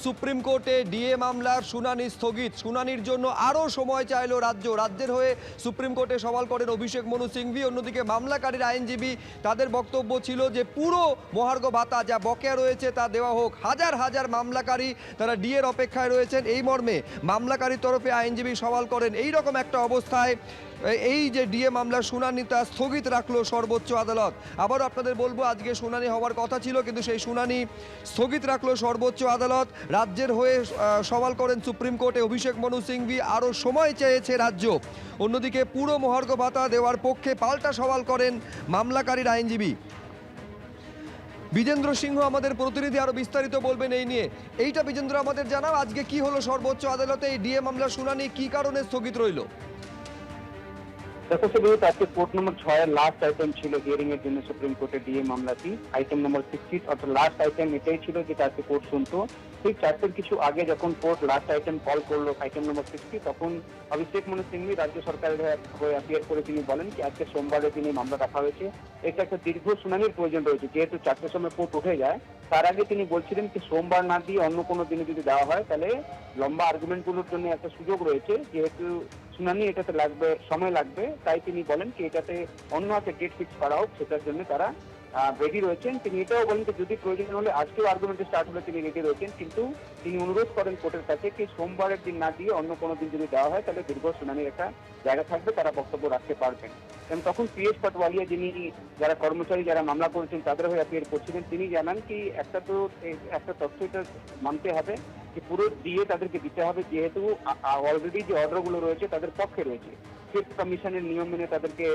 Supreme কোর্টে DA মামলার শুনানি স্থগিত। শুনানির জন্য আরও সময় চাইল রাজ্যের হয়ে সুপ্রিম কোর্টে সওয়াল করেন অভিষেক মনু সিংভি। অন্যদিকে মামলাকারীর আইনজীবী তাদের বক্তব্য ছিল যে পুরো মহার্ঘ ভাতা যা বকেয়া রয়েছে তা দেওয়া হোক। হাজার হাজার মামলাকারী তারা ডিএর অপেক্ষায় রয়েছেন। এই মর্মে মামলাকারীর তরফে আইনজীবী সওয়াল করেন। এই রকম একটা অবস্থায় এই যে ডিএ মামলার শুনানি তা স্থগিত রাখলো সর্বোচ্চ আদালত। আবারও আপনাদের বলবো, আজকে শুনানি হওয়ার কথা ছিল, কিন্তু সেই শুনানি স্থগিত রাখলো সর্বোচ্চ আদালত। রাজ্যের হয়ে সওয়াল করেন সুপ্রিম কোর্টে অভিষেক মনু সিংভি। আরও সময় চেয়েছে রাজ্য। অন্যদিকে পুরো মহার্ঘ ভাতা দেওয়ার পক্ষে পাল্টা সওয়াল করেন মামলাকারীর আইনজীবী। বিজেন্দ্র সিংহ আমাদের প্রতিনিধি আরো বিস্তারিত বলবেন এই নিয়ে। এইটা বিজেন্দ্র আমাদের জানাও, আজকে কি হলো সর্বোচ্চ আদালতে এই ডিএ মামলার শুনানি কি কারণে স্থগিত রইল? দেখো সুব্রজিৎ, আজকে কোর্ট নম্বর 6 এর লাস্ট আইটেম ছিল হিয়ারিং এর জন্য সুপ্রিম কোর্টের ডিএ মামলাটি। আইটেম নম্বর 60 অর্থাৎ লাস্ট আইটেম এটাই ছিল যেটা আজকে কোর্ট শুনতো। ঠিক 4টের কিছু আগে যখন কোর্ট লাস্ট আইটেম কল করলো আইটেম নম্বর 60, তখন অভিষেক মনু সিংভি রাজ্য সরকারের হয়ে অ্যাপিয়ার করে তিনি বলেন কি আজকে সোমবারে তিনি মামলা রাখা হয়েছে, এটা একটা দীর্ঘ শুনানির প্রয়োজন রয়েছে। যেহেতু 4টের সময় কোর্ট উঠে যায়, তার আগে তিনি বলছিলেন কি সোমবার না দিয়ে অন্য কোনো দিনে যদি দেওয়া হয় তাহলে লম্বা আর্গুমেন্টগুলোর জন্য একটা সুযোগ রয়েছে। যেহেতু শুনানি এটাতে লাগবে, সময় লাগবে, তাই তিনি বলেন কি এটাতে অন্য একটা ডেট ফিক্স করা হোক, সেটার জন্য তারা রেডি রয়েছেন। তিনি এটাও বলেন যে যদি প্রয়োজন হলে আজকেও আর্গুমেন্ট স্টার্ট হলে তিনি রেডি রয়েছেন, কিন্তু তিনি অনুরোধ করেন কোর্টের কাছে কি সোমবারের দিন না দিয়ে অন্য কোনো দিন যদি দেওয়া হয় তাহলে দীর্ঘ শুনানির একটা জায়গা থাকবে, তারা বক্তব্য রাখতে পারবেন। এবং তখন পিএস পাটওয়ালিয়া, যিনি যারা কর্মচারী যারা মামলা করেছেন তাদের হয়ে অ্যাপিয়ার করছিলেন, তিনি জানান কি একটা তথ্য এটা মানতে হবে যে পুরো দিয়ে তাদেরকে দিতে হবে, যেহেতু অলরেডি যে অর্ডারগুলো রয়েছে তাদের পক্ষে রয়েছে। ফিফথ কমিশনের নিয়ম মেনে তাদেরকে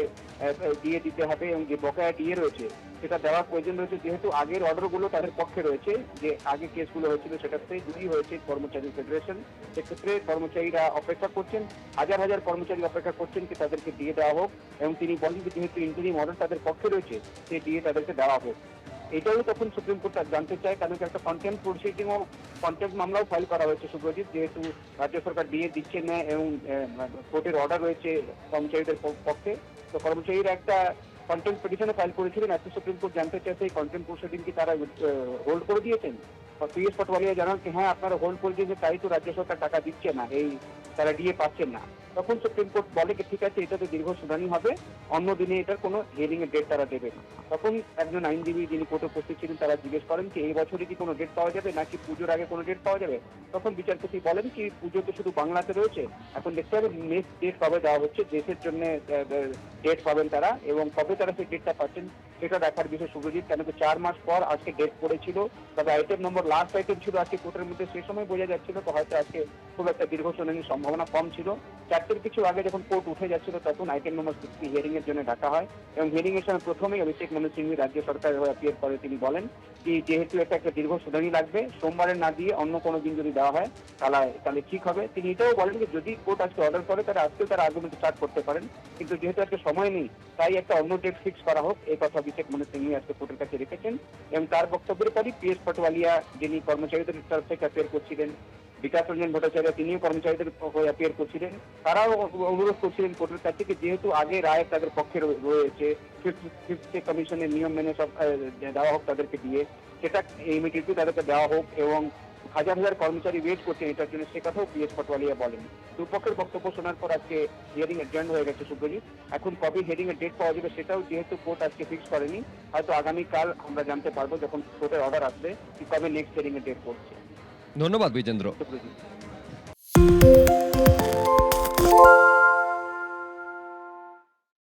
দিয়ে দিতে হবে এবং যে বকেয়া দিয়ে রয়েছে সেটা দেওয়ার প্রয়োজন রয়েছে। যেহেতু আগের অর্ডারগুলো তাদের পক্ষে রয়েছে, যে আগে কেসগুলো হয়েছিল সেটাতে দুই হয়েছে কর্মচারী ফেডারেশন, সেক্ষেত্রে কর্মচারীরা অপেক্ষা করছেন, হাজার হাজার কর্মচারী অপেক্ষা করছেন কি তাদেরকে দিয়ে দেওয়া হোক। এবং তিনি বলেন যে যেহেতু ইন্টারিম অর্ডার তাদের পক্ষে রয়েছে, সেই দিয়ে তাদেরকে দেওয়া হোক। এটাও তখন সুপ্রিম কোর্ট জানতে চায়, কারণ একটা কন্টেম্প প্রসিডিং ও কন্টেম্প মামলাও ফাইল করা হয়েছে সুব্রজিৎ। যেহেতু রাজ্য সরকার দিয়ে দিচ্ছে না এবং কোর্টের অর্ডার রয়েছে কর্মচারীদের পক্ষে, তো কর্মচারীরা একটা কন্টেম্প পিটিশনে ফাইল করেছিলেন। আজকে সুপ্রিম কোর্ট জানতে চাইছে এই কন্টেম্প প্রসিডিং কি তারা হোল্ড করে দিয়েছেন। পিএস পাটওয়ালিয়া জানান কি হ্যাঁ আপনারা হোল্ড করে দিয়েছেন, তাই তো রাজ্য সরকার টাকা দিচ্ছে না, এই তারা ডিএ পাচ্ছেন না। তখন সুপ্রিম কোর্ট বলে কি ঠিক আছে, এটাতে দীর্ঘ শুনানি হবে, অন্য দিনে এটার কোনো হিয়ারিং এর ডেট তারা দেবে না। তখন একজন আইনজীবী যিনি কোর্টে উপস্থিত ছিলেন তারা জিজ্ঞেস করেন কি এই বছরে কি কোনো ডেট পাওয়া যাবে নাকি পুজোর আগে কোনো ডেট পাওয়া যাবে। তখন বিচারপতি বলেন কি পুজো তো শুধু বাংলাতে রয়েছে, এখন দেখতে হবে নেক্সট ডেট কবে দেওয়া হচ্ছে, দেশের জন্য ডেট পাবেন তারা, এবং কবে তারা সেই ডেটটা পাচ্ছেন সেটা দেখার বিষয় সুব্রজিৎ। কেন কি 4 মাস পর আজকে ডেট পড়েছিল, তবে আইটেম নম্বর লাস্ট আইটেম ছিল আজকে কোর্টের মধ্যে, সেই সময় বোঝা যাচ্ছিল তো হয়তো আজকে খুব একটা দীর্ঘ শুনানির সম্ভাবনা কম ছিল। 4টের কিছু আগে যখন কোর্ট উঠে যাচ্ছিল তখন আইটেম নম্বর 60 হিয়ারিং এর জন্য ডাকা হয়, এবং হিয়ারিং এর সময় প্রথমেই অভিষেক মনু সিংভি রাজ্য সরকারের হয়ে অ্যাপিয়ার করে তিনি বলেন কি যেহেতু এটা একটা দীর্ঘ শুনানি লাগবে, সোমবারে না দিয়ে অন্য কোনো দিন যদি দেওয়া হয় তাহলে ঠিক হবে। তিনি এটাও বলেন যে যদি কোর্ট আজকে অর্ডার করে তারা আজকেও তারা আর্গুমেন্ট স্টার্ট করতে পারেন, কিন্তু যেহেতু আজকে সময় নেই তাই একটা অন্য ডেট ফিক্স করা হোক, এই কথা অভিষেক মনু সিংভি আজকে কোর্টের কাছে রেখেছেন। এবং তার বক্তব্যের পরই পিএস পাটওয়ালিয়া, যিনি কর্মচারীদের তরফ থেকে অ্যাপিয়ার করছিলেন, বিকাশ রঞ্জন ভট্টাচার্য তিনিও কর্মচারীদের হয়ে অ্যাপিয়ার করছিলেন, তারাও অনুরোধ করছিলেন কোর্টের কাছে যে যেহেতু আগে রায় তাদের পক্ষে রয়েছে, ফিফথ কমিশনের নিয়ম মেনে সব দেওয়া হোক তাদেরকে দিয়ে, সেটা ইমিডিয়েটলি তাদেরকে দেওয়া হোক, এবং হাজার হাজার কর্মচারী ওয়েট করছেন এটার জন্য, সে কথাও পিএস পাটওয়ালিয়া বলেন। দুপক্ষের বক্তব্য শোনার পর আজকে হিয়ারিং এডজার্ন হয়ে গেছে সুব্রজিৎ। এখন কবে হিয়ারিং এর ডেট পাওয়া যাবে সেটাও যেহেতু কোর্ট আজকে ফিক্স করেনি, হয়তো আগামীকাল আমরা জানতে পারবো যখন কোর্টের অর্ডার আসবে কবে নেক্সট হিয়ারিং এর ডেট পড়ছে। ধন্যবাদ বিজেন্দ্র। সুব্রজিৎ।